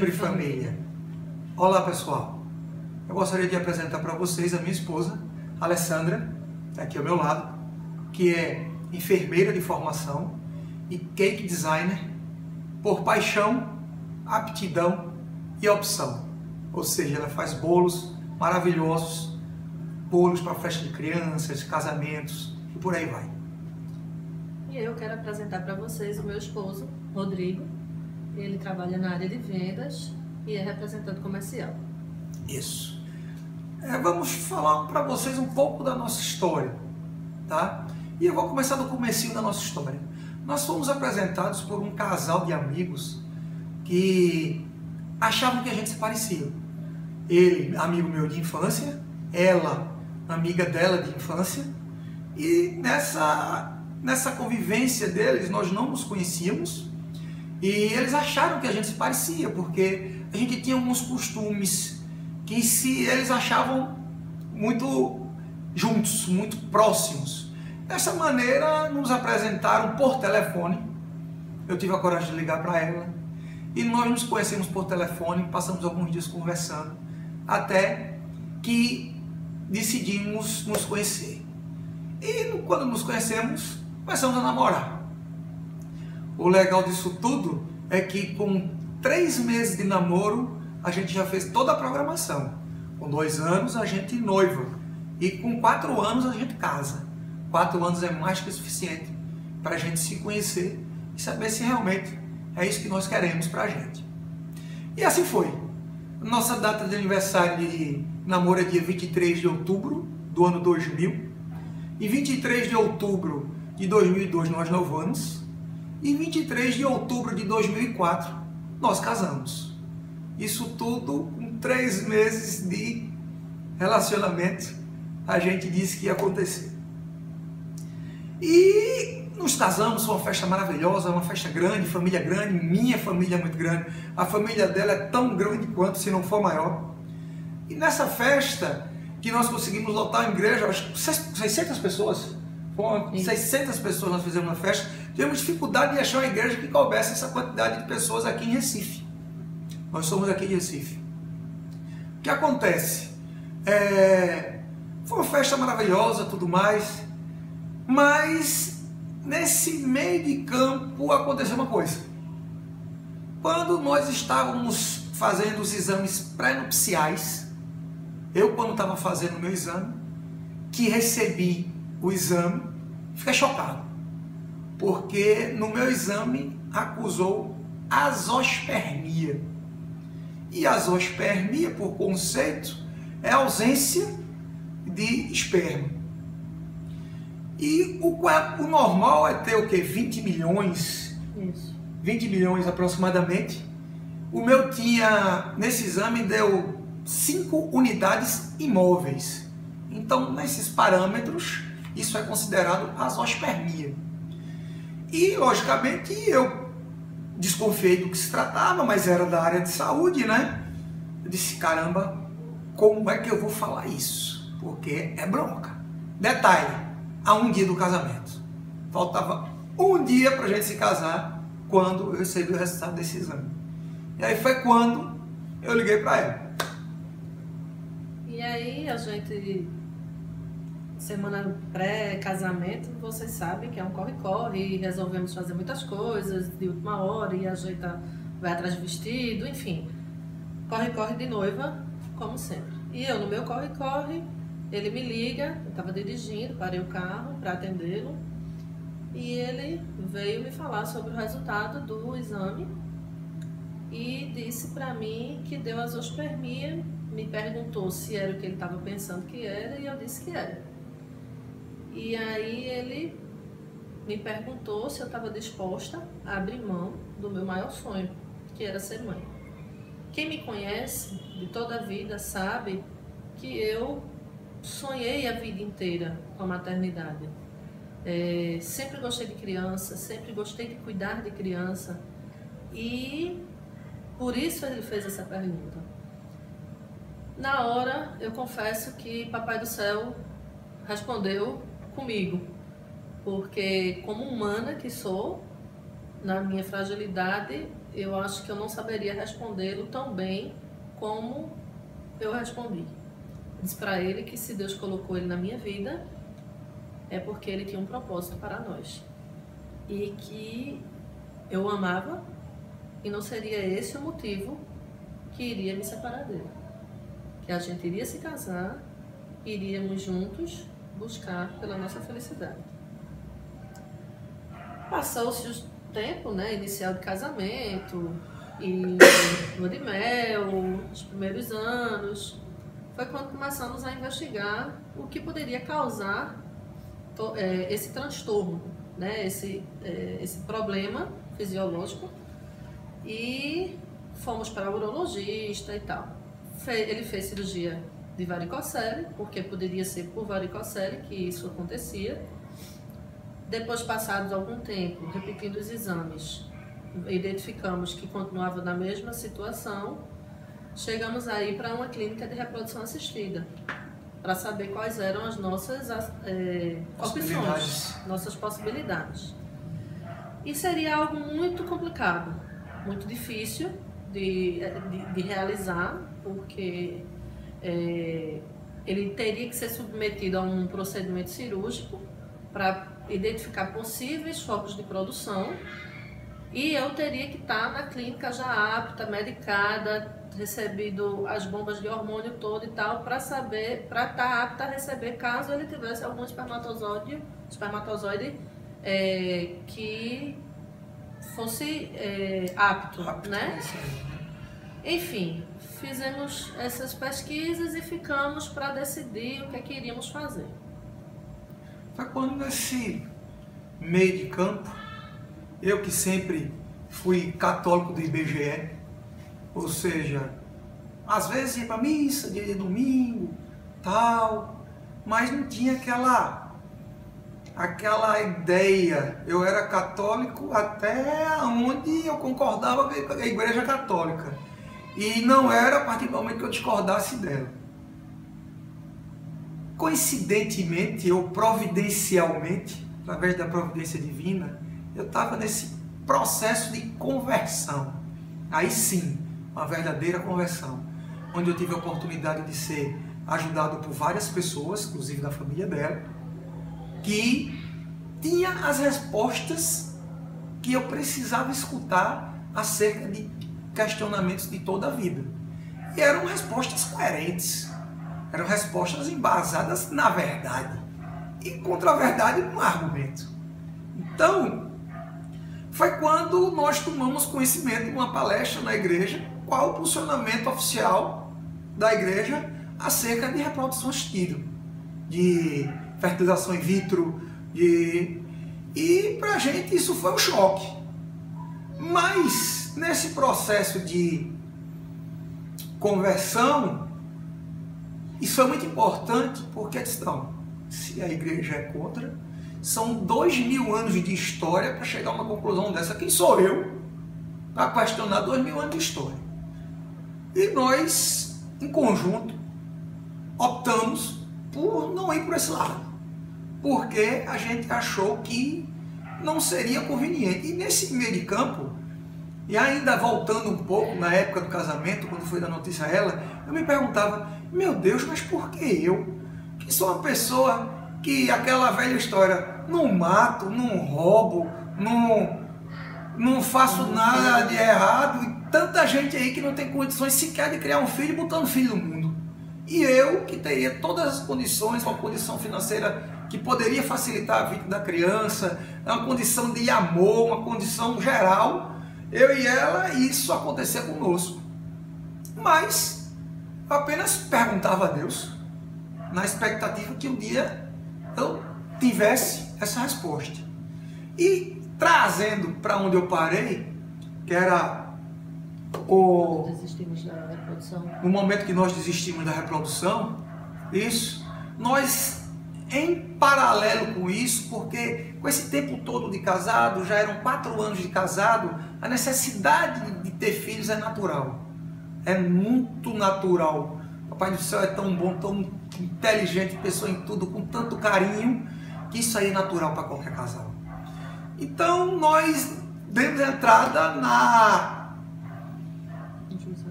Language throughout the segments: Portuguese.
Sempre família. Olá pessoal, eu gostaria de apresentar para vocês a minha esposa, Alessandra, aqui ao meu lado, que é enfermeira de formação e cake designer por paixão, aptidão e opção. Ou seja, ela faz bolos maravilhosos, bolos para festa de crianças, casamentos e por aí vai. E eu quero apresentar para vocês o meu esposo, Rodrigo. Ele trabalha na área de vendas e é representante comercial. Isso. Vamos falar para vocês um pouco da nossa história, tá? E eu vou começar do comecinho da nossa história. Nós fomos apresentados por um casal de amigos que achavam que a gente se parecia. Ele, amigo meu de infância, ela, amiga dela de infância, e nessa convivência deles nós não nos conhecíamos e eles acharam que a gente se parecia, porque a gente tinha alguns costumes que eles achavam muito juntos, muito próximos. Dessa maneira nos apresentaram por telefone, eu tive a coragem de ligar para ela e nós nos conhecemos por telefone, passamos alguns dias conversando, até que decidimos nos conhecer. E quando nos conhecemos, começamos a namorar. O legal disso tudo é que com 3 meses de namoro, a gente já fez toda a programação. Com 2 anos a gente noiva e com 4 anos a gente casa. 4 anos é mais que suficiente para a gente se conhecer e saber se realmente é isso que nós queremos para a gente. E assim foi. Nossa data de aniversário de namoro é dia 23 de outubro do ano 2000. Em 23 de outubro de 2002 nós noivamos. E em 23 de outubro de 2004 nós casamos. Isso tudo com 3 meses de relacionamento a gente disse que ia acontecer. E nos casamos, foi uma festa maravilhosa, uma festa grande, família grande, minha família é muito grande, a família dela é tão grande quanto, se não for maior. E nessa festa que nós conseguimos lotar a igreja, acho que 600 pessoas, foram 600 pessoas nós fizemos na festa, tivemos dificuldade de achar uma igreja que coubesse essa quantidade de pessoas aqui em Recife. Nós somos aqui de Recife. O que acontece? Foi uma festa maravilhosa, tudo mais, mas nesse meio de campo aconteceu uma coisa. Quando nós estávamos fazendo os exames pré-nupciais, eu quando estava fazendo o meu exame, que recebi o exame, fiquei chocado, porque no meu exame acusou azospermia. E azospermia, por conceito, é ausência de esperma. E o normal é ter o quê? 20 milhões? Isso. 20 milhões aproximadamente. O meu tinha, nesse exame, deu 5 unidades imóveis. Então, nesses parâmetros, isso é considerado azospermia. E, logicamente, eu desconfiei do que se tratava, mas era da área de saúde, né? Eu disse, caramba, como é que eu vou falar isso? Porque é bronca. Detalhe, a um dia do casamento. Faltava um dia para a gente se casar quando eu recebi o resultado desse exame. E aí foi quando eu liguei para ela. E aí a gente, semana pré-casamento, vocês sabem que é um corre-corre, resolvemos fazer muitas coisas de última hora e ajeita, vai atrás de vestido, enfim. Corre-corre de noiva, como sempre. E eu no meu corre-corre, ele me liga, eu estava dirigindo, parei o carro para atendê-lo e ele veio me falar sobre o resultado do exame e disse para mim que deu azospermia, me perguntou se era o que ele estava pensando que era e eu disse que era. E aí ele me perguntou se eu estava disposta a abrir mão do meu maior sonho, que era ser mãe. Quem me conhece de toda a vida sabe que eu sonhei a vida inteira com a maternidade. Sempre gostei de criança, sempre gostei de cuidar de criança e por isso ele fez essa pergunta. Na hora, eu confesso que Papai do Céu respondeu comigo, porque como humana que sou, na minha fragilidade, eu acho que eu não saberia respondê-lo tão bem como eu respondi. Disse para ele que se Deus colocou ele na minha vida, é porque ele tinha um propósito para nós. E que eu o amava e não seria esse o motivo que iria me separar dele. Que a gente iria se casar, iríamos juntos buscar pela nossa felicidade. Passou-se o tempo, né, inicial de casamento e lua de mel, os primeiros anos. Foi quando começamos a investigar o que poderia causar esse transtorno, né, esse problema fisiológico, e fomos para o urologista e tal. Ele fez cirurgia de varicocele, porque poderia ser por varicocele que isso acontecia. Depois, passados algum tempo, repetindo os exames, identificamos que continuava na mesma situação. Chegamos aí para uma clínica de reprodução assistida, para saber quais eram as nossas opções, nossas possibilidades. E seria algo muito complicado, muito difícil de realizar, porque ele teria que ser submetido a um procedimento cirúrgico para identificar possíveis focos de produção, e eu teria que estar na clínica já apta, medicada, recebido as bombas de hormônio todo e tal, para estar apta a receber caso ele tivesse algum espermatozoide que fosse apto, né? Enfim, fizemos essas pesquisas e ficamos para decidir o que é que iríamos fazer. Foi quando, nesse meio de campo, eu que sempre fui católico do IBGE, ou seja, às vezes ia para missa, dia de domingo, tal, mas não tinha aquela ideia. Eu era católico até onde eu concordava com a Igreja Católica, e não era a partir do momento que eu discordasse dela. Coincidentemente ou providencialmente, através da providência divina, eu estava nesse processo de conversão. Aí sim, uma verdadeira conversão, onde eu tive a oportunidade de ser ajudado por várias pessoas, inclusive da família dela, que tinha as respostas que eu precisava escutar acerca de questionamentos de toda a vida. E eram respostas coerentes, eram respostas embasadas na verdade, e contra a verdade no argumento. Então, foi quando nós tomamos conhecimento de uma palestra na igreja, qual o posicionamento oficial da igreja acerca de reprodução assistida, de fertilização in vitro, e pra gente isso foi um choque. Mas nesse processo de conversão, isso é muito importante, porque se a igreja é contra, são 2000 anos de história para chegar a uma conclusão dessa. Quem sou eu para questionar 2000 anos de história? E nós, em conjunto, optamos por não ir por esse lado, porque a gente achou que não seria conveniente. E nesse meio de campo, e ainda voltando um pouco na época do casamento, quando foi da notícia a ela, eu me perguntava, meu Deus, mas por que eu, que sou uma pessoa que, aquela velha história, não mato, não roubo, não faço nada de errado, e tanta gente aí que não tem condições sequer de criar um filho, botando filho no mundo. E eu, que teria todas as condições, uma condição financeira que poderia facilitar a vida da criança, uma condição de amor, uma condição geral, eu e ela, isso acontecia conosco. Mas eu apenas perguntava a Deus, na expectativa que um dia eu tivesse essa resposta. E trazendo para onde eu parei, que era Desistimos da reprodução. No momento que nós desistimos da reprodução, isso, nós, em paralelo com isso, porque com esse tempo todo de casado, já eram 4 anos de casado, a necessidade de ter filhos é natural. É muito natural. Papai do céu é tão bom, tão inteligente, pessoa em tudo, com tanto carinho, que isso aí é natural para qualquer casal. Então nós demos entrada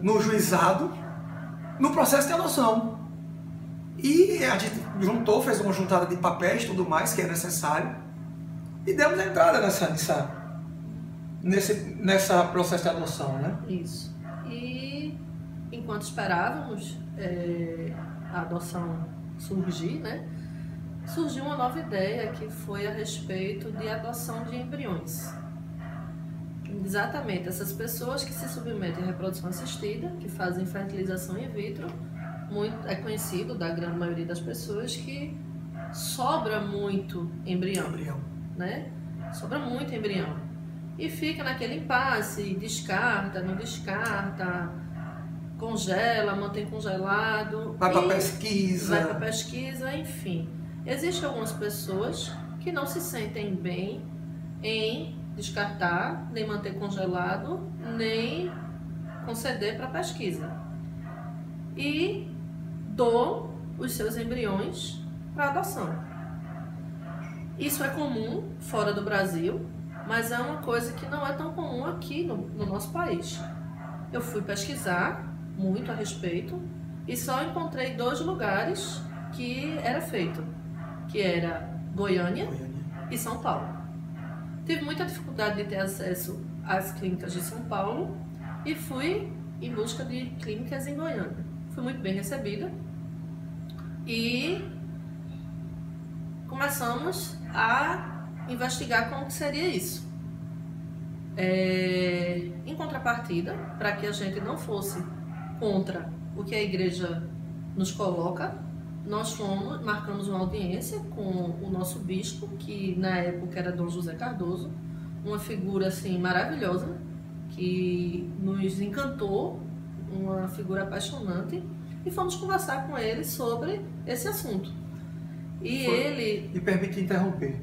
no juizado, no processo de adoção. E a gente juntou, fez uma juntada de papéis e tudo mais que é necessário, e demos entrada nessa processo de adoção, né? Isso. E enquanto esperávamos a adoção surgir, né, surgiu uma nova ideia que foi a respeito de adoção de embriões. Exatamente, essas pessoas que se submetem à reprodução assistida, que fazem fertilização in vitro, é conhecido da grande maioria das pessoas que sobra muito embrião, né? Sobra muito embrião. E fica naquele impasse, descarta, não descarta, congela, mantém congelado. Vai para pesquisa. Enfim. Existem algumas pessoas que não se sentem bem em descartar, nem manter congelado, nem conceder para pesquisa. E doam os seus embriões para adoção. Isso é comum fora do Brasil, mas é uma coisa que não é tão comum aqui no nosso país. Eu fui pesquisar muito a respeito e só encontrei 2 lugares que era feito, que era Goiânia e São Paulo. Tive muita dificuldade de ter acesso às clínicas de São Paulo e fui em busca de clínicas em Goiânia. Fui muito bem recebida e começamos a investigar como que seria isso. Em contrapartida, para que a gente não fosse contra o que a igreja nos coloca, nós marcamos uma audiência com o nosso bispo, que na época era Dom José Cardoso, uma figura assim maravilhosa, que nos encantou, uma figura apaixonante, e fomos conversar com ele sobre esse assunto. Me permite interromper.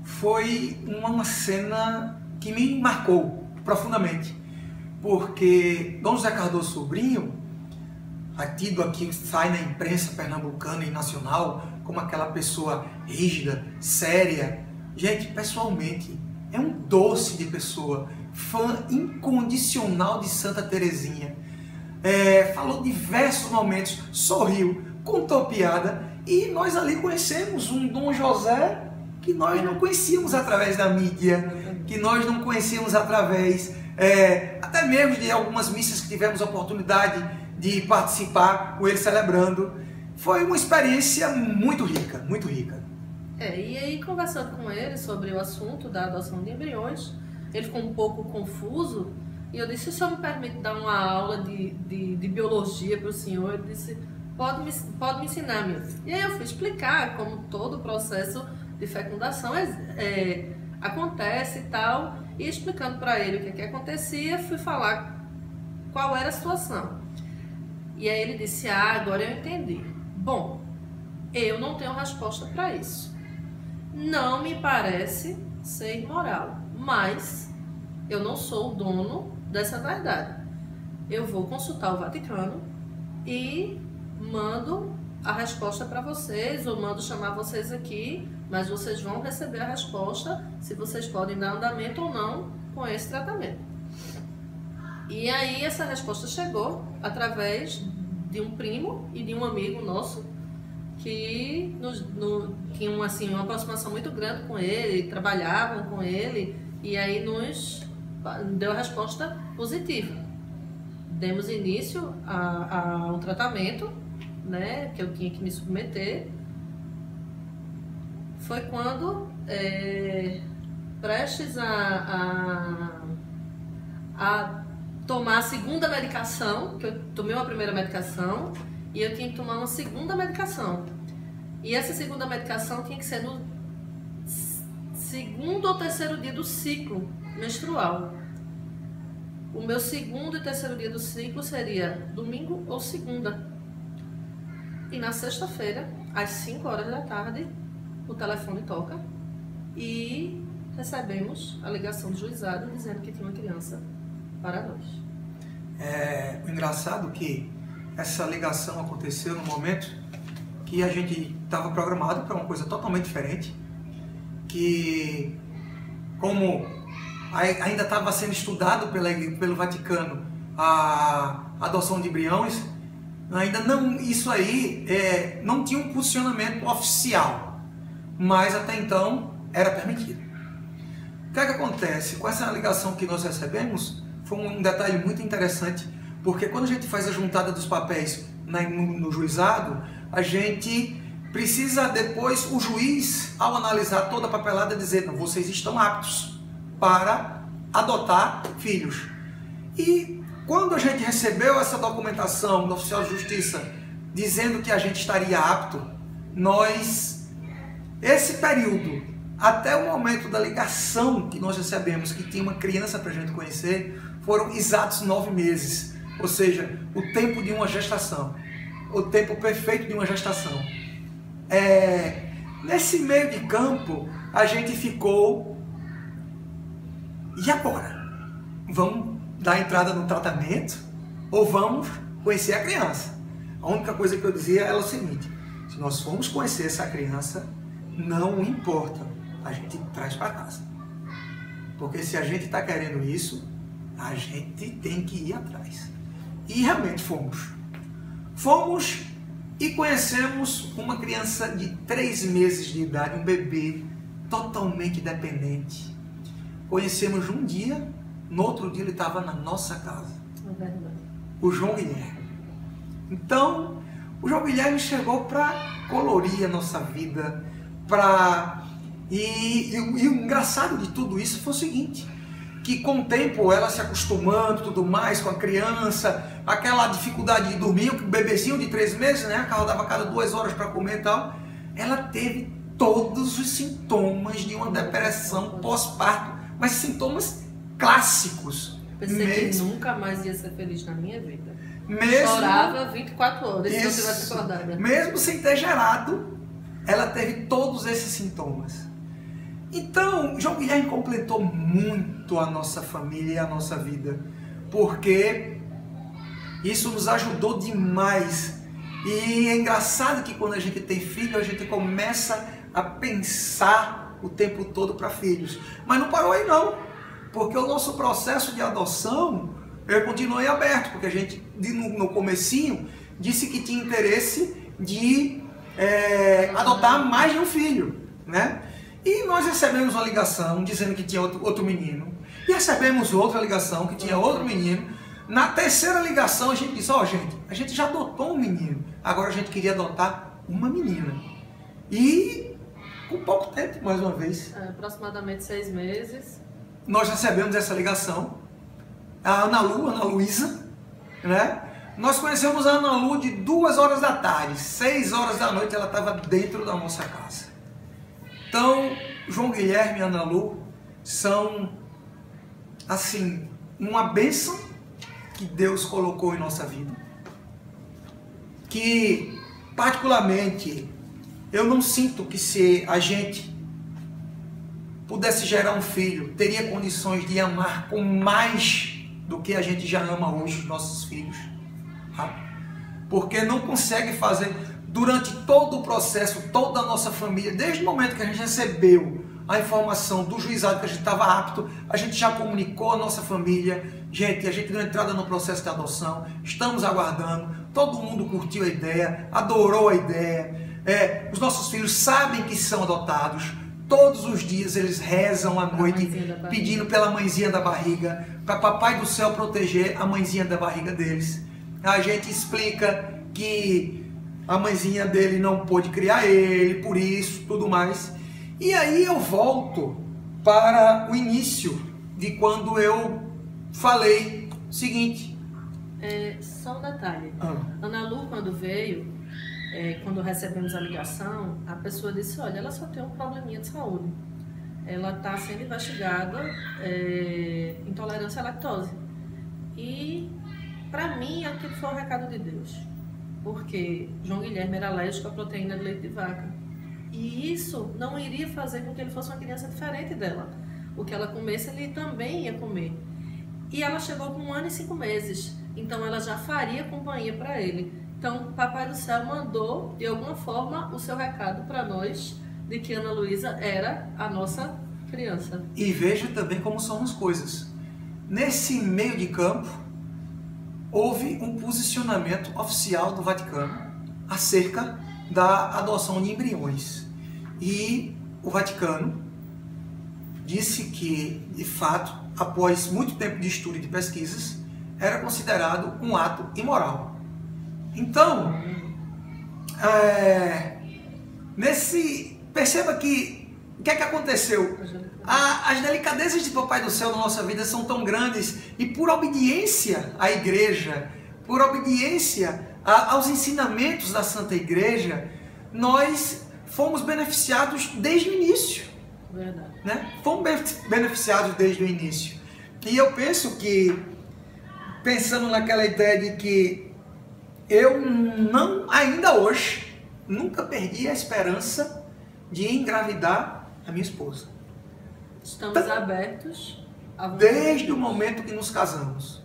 Foi uma cena que me marcou profundamente, porque Dom José Cardoso Sobrinho, tido aqui, sai na imprensa pernambucana e nacional como aquela pessoa rígida, séria. Gente, pessoalmente, é um doce de pessoa, fã incondicional de Santa Teresinha. Falou diversos momentos, sorriu, contou piada, e nós ali conhecemos um Dom José que nós não conhecíamos através da mídia, que nós não conhecíamos através até mesmo de algumas missas que tivemos a oportunidade de participar com ele celebrando. Foi uma experiência muito rica, muito rica. E aí, conversando com ele sobre o assunto da adoção de embriões, ele ficou um pouco confuso, e eu disse: se o senhor me permite dar uma aula de biologia para o senhor? Ele disse: pode me ensinar, meu filho. E aí eu fui explicar como todo o processo de fecundação acontece e tal, e explicando para ele o que acontecia, fui falar qual era a situação. E aí ele disse: agora eu entendi. Bom, eu não tenho resposta para isso. Não me parece ser imoral, mas eu não sou o dono dessa verdade. Eu vou consultar o Vaticano e mando a resposta para vocês, ou mando chamar vocês aqui, mas vocês vão receber a resposta se vocês podem dar andamento ou não com esse tratamento. E aí essa resposta chegou através de um primo e de um amigo nosso que tinham assim, uma aproximação muito grande com ele, trabalhavam com ele, e aí nos deu a resposta positiva. Demos início a um tratamento, né, que eu tinha que me submeter. Foi quando, prestes a tomar a segunda medicação, que eu tomei uma primeira medicação e eu tinha que tomar uma segunda medicação. E essa segunda medicação tinha que ser no segundo ou terceiro dia do ciclo menstrual. O meu segundo e terceiro dia do ciclo seria domingo ou segunda. E na sexta-feira, às 5 horas da tarde, o telefone toca e recebemos a ligação do juizado dizendo que tinha uma criança para nós. O engraçado é que essa ligação aconteceu no momento que a gente estava programado para uma coisa totalmente diferente, que como ainda estava sendo estudado pelo Vaticano a adoção de embriões, ainda não, isso aí não tinha um posicionamento oficial, mas até então era permitido. O que é que acontece? Com essa ligação que nós recebemos, foi um detalhe muito interessante, porque quando a gente faz a juntada dos papéis no juizado, a gente precisa depois, o juiz, ao analisar toda a papelada, dizer: não, vocês estão aptos para adotar filhos. E quando a gente recebeu essa documentação do oficial de justiça dizendo que a gente estaria apto, esse período, até o momento da ligação que nós recebemos, que tinha uma criança para a gente conhecer, foram exatos 9 meses. Ou seja, o tempo de uma gestação. O tempo perfeito de uma gestação. Nesse meio de campo, a gente ficou... E agora? Vamos dar entrada no tratamento? Ou vamos conhecer a criança? A única coisa que eu dizia era o seguinte: se nós formos conhecer essa criança, não importa, a gente traz para casa. Porque se a gente está querendo isso, a gente tem que ir atrás. E realmente fomos. Fomos e conhecemos uma criança de 3 meses de idade, um bebê totalmente dependente. Conhecemos um dia, no outro dia ele estava na nossa casa. É verdade. O João Guilherme. Então, o João Guilherme chegou para colorir a nossa vida, E o engraçado de tudo isso foi o seguinte: que com o tempo ela se acostumando tudo mais com a criança, aquela dificuldade de dormir, o bebezinho de 3 meses, né, acordava a cada 2 horas para comer e tal, ela teve todos os sintomas de uma depressão pós-parto, mas sintomas clássicos. Pensei que nunca mais ia ser feliz na minha vida. Mesmo, chorava 24 horas, se eu tivesse acordada. Mesmo sem ter gerado, ela teve todos esses sintomas. Então, João Guilherme completou muito a nossa família e a nossa vida, porque isso nos ajudou demais. E é engraçado que quando a gente tem filho, a gente começa a pensar o tempo todo para filhos. Mas não parou aí não, porque o nosso processo de adoção, eu continuei aberto, porque a gente, no comecinho, disse que tinha interesse de adotar mais de um filho, né? E nós recebemos uma ligação dizendo que tinha outro menino. E recebemos outra ligação que tinha outro menino. Na terceira ligação a gente disse: ó, gente, a gente já adotou um menino. Agora a gente queria adotar uma menina. E com pouco tempo, mais uma vez. Aproximadamente 6 meses. Nós recebemos essa ligação. A Ana Luísa, né? Nós conhecemos a Ana Lu de 2 horas da tarde. 6 horas da noite ela estava dentro da nossa casa. Então, João Guilherme e Ana Lu são, assim, uma bênção que Deus colocou em nossa vida. Que, particularmente, eu não sinto que se a gente pudesse gerar um filho, teria condições de amar com mais do que a gente já ama hoje os nossos filhos. Tá? Porque não consegue fazer... Durante todo o processo, toda a nossa família, desde o momento que a gente recebeu a informação do juizado que a gente estava apto, a gente já comunicou a nossa família: gente, a gente deu entrada no processo de adoção, estamos aguardando, todo mundo curtiu a ideia, adorou a ideia, os nossos filhos sabem que são adotados, todos os dias eles rezam à noite pedindo pela mãezinha da barriga, para Papai do Céu proteger a mãezinha da barriga deles. A gente explica que a mãezinha dele não pôde criar ele, por isso, tudo mais. E aí eu volto para o início de quando eu falei o seguinte. Só um detalhe. Ana Lu, quando veio, quando recebemos a ligação, a pessoa disse: olha, ela só tem um probleminha de saúde. Ela está sendo investigada intolerância à lactose. E, para mim, aquilo foi o recado de Deus. Porque João Guilherme era alérgico à proteína de leite de vaca. E isso não iria fazer com que ele fosse uma criança diferente dela. O que ela comesse, ele também ia comer. E ela chegou com 1 ano e 5 meses. Então ela já faria companhia para ele. Então Papai do Céu mandou, de alguma forma, o seu recado para nós, de que Ana Luísa era a nossa criança. E veja também como são as coisas. Nesse meio de campo, houve um posicionamento oficial do Vaticano acerca da adoção de embriões. E o Vaticano disse que, de fato, após muito tempo de estudo e de pesquisas, era considerado um ato imoral. Então, perceba que o que é que aconteceu? As delicadezas de Papai do Céu na nossa vida são tão grandes e por obediência à igreja, por obediência aos ensinamentos da Santa Igreja, nós fomos beneficiados desde o início. Verdade. Né? Fomos beneficiados desde o início. E eu penso que, pensando naquela ideia de que eu não, ainda hoje, nunca perdi a esperança de engravidar a minha esposa. Estamos abertos a desde o momento que nos casamos.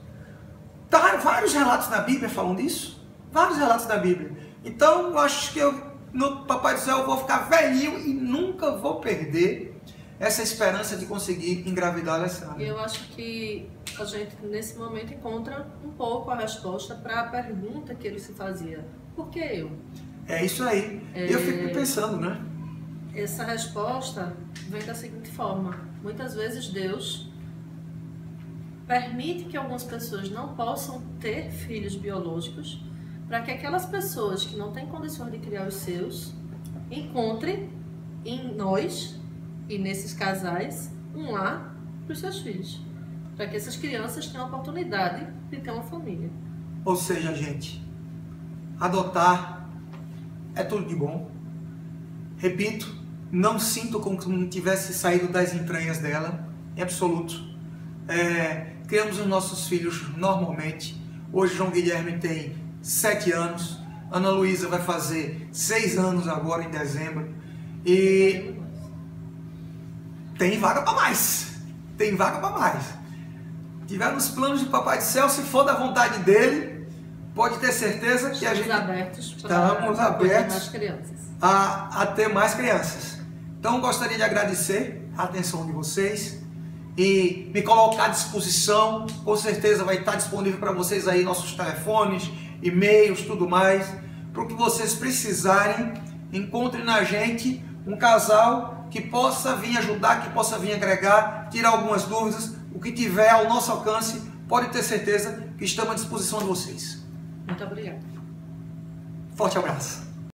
Vários relatos na Bíblia falam disso. Vários relatos da Bíblia. Então, eu acho que no Papai do Céu, eu vou ficar velhinho e nunca vou perder essa esperança de conseguir engravidar a Alessandra. Eu acho que a gente, nesse momento, encontra um pouco a resposta para a pergunta que ele se fazia. Por que eu? É isso aí. Eu fico pensando, né? Essa resposta vem da seguinte forma. Muitas vezes Deus permite que algumas pessoas não possam ter filhos biológicos para que aquelas pessoas que não têm condições de criar os seus encontrem em nós e nesses casais um lar para os seus filhos. Para que essas crianças tenham a oportunidade de ter uma família. Ou seja, gente, adotar é tudo de bom. Repito, não sinto como se não tivesse saído das entranhas dela, em absoluto. Criamos os nossos filhos normalmente. Hoje João Guilherme tem 7 anos, Ana Luísa vai fazer 6 anos agora em dezembro. E tem vaga para mais. Tem vaga para mais. Tiver nos planos de Papai do Céu, se for da vontade dele, pode ter certeza que a gente estamos abertos a ter mais crianças. Então gostaria de agradecer a atenção de vocês e me colocar à disposição. Com certeza vai estar disponível para vocês aí nossos telefones, e-mails, tudo mais. Para o que vocês precisarem, encontrem na gente um casal que possa vir ajudar, que possa vir agregar, tirar algumas dúvidas. O que tiver ao nosso alcance, pode ter certeza que estamos à disposição de vocês. Muito obrigada. Forte abraço.